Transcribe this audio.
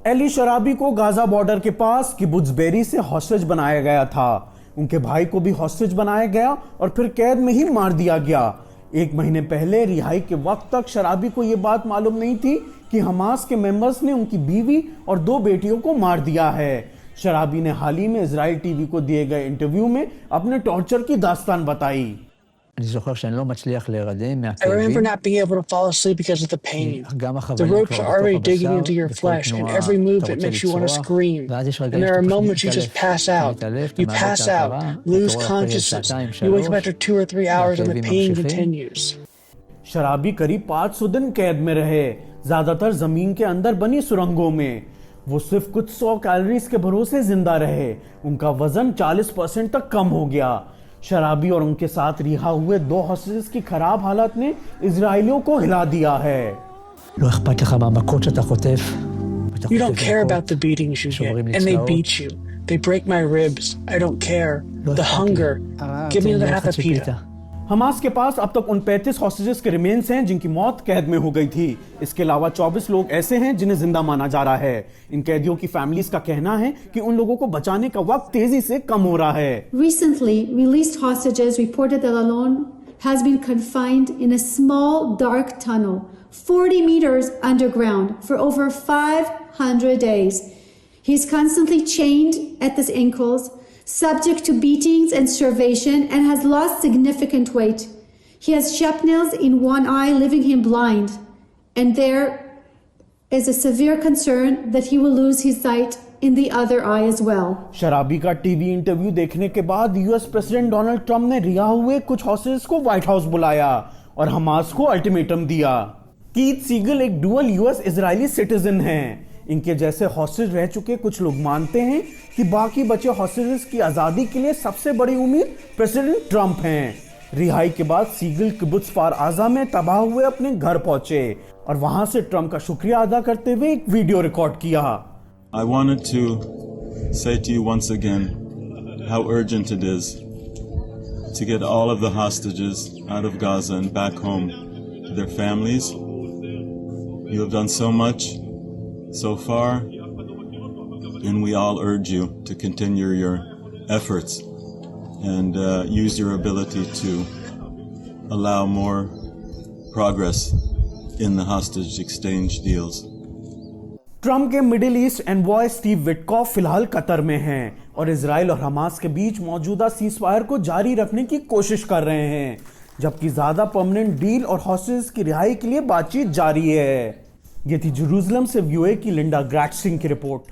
Eli शराबी को Gaza border के पास किबुत्ज बेरी से हॉस्टेज बनाया गया था। उनके भाई को भी हॉस्टेज बनाया गया और फिर कैद में ही मार दिया गया। 1 महीने पहले रिहाई के वक्त तक शराबी को यह बात मालूम नहीं थी कि हमास के मेंबर्स ने उनकी बीवी और 2 बेटियों को मार दिया है। शराबी ने हाल ही में इजराइल टीवी को दिए गए इंटरव्यू में अपने टॉर्चर की दास्तान बताई। I remember not being able to fall asleep because of the pain. The ropes are already digging into your flesh, and every movement makes you want to scream. And there are moments you just pass out. You pass out, lose consciousness. You wake up after 2 or 3 hours and the pain continues. शराबी करीब 500 दिन कैद में रहे, ज्यादातर जमीन के अंदर बनी सुरंगों में। वो सिर्फ कुछ 100 कैलोरीज के भरोसे जिंदा रहे। उनका वजन 40% तक कम हो गया। शराबी और उनके साथ रिहा हुए 2 हॉस्टेजेस की खराब हालत ने इजरायलियों को हिला दिया है। You don't care about the beatings you get, and they beat you. They break my ribs. I don't care. The hunger. Give me the half a pita. Hamas के पास अब तक उन 35 हॉस्टेजेस के रिमेन्स हैं जिनकी मौत कैद में हो गई थी। इसके अलावा 24 लोग ऐसे हैं जिन्हें जिंदा माना जा रहा है। इन कैदियों की फैमिलीज का कहना है कि उन लोगों को बचाने का वक्त तेजी से कम हो रहा है। Recently, released hostages reported that Alon has been confined in a small dark tunnel 40 meters underground for over 500 days. He's constantly chained at his ankles, subject to beatings and starvation, and has lost significant weight. He has shrapnels in one eye, leaving him blind. And there is a severe concern that he will lose his sight in the other eye as well. शराबी का TV interview देखने के बाद US president Donald Trump ने रिहा हुए कुछ hostages को व्हाइट हाउस बुलाया और हमास को अल्टीमेटम दिया। कीथ सीगल एक डुअल यूएस इजरायली सिटीजन हैं। इनके जैसे हॉस्टेज रह चुके कुछ लोग मानते हैं कि बाकी बचे हॉस्टेजेस की आजादी के लिए सबसे बड़ी उम्मीद प्रेसिडेंट ट्रंप हैं। रिहाई के बाद सीगल किबुत्ज फार आजा में तबाह हुए अपने घर पहुंचे और वहां से ट्रंप का शुक्रिया अदा करते हुए एक वीडियो रिकॉर्ड किया। I wanted to say to you once again how urgent it is to get all of the hostages out of Gaza and back home to their families. You have done so much so far, and we all urge you to continue your efforts and use your ability to allow more progress in the hostage exchange deals. Trump के middle east envoy Steve Witkoff फिलहाल Qatar में हैं और Israel और Hamas के बीच मौजूदा ceasefire को जारी रखने की कोशिश कर रहे हैं, जबकि ज्यादा परमानेंट डील और हॉस्टेजेस की रिहाई के लिए बातचीत जारी है। ये थी जेरूसलम से व्यूए की लिंडा ग्रैटसिंग की रिपोर्ट।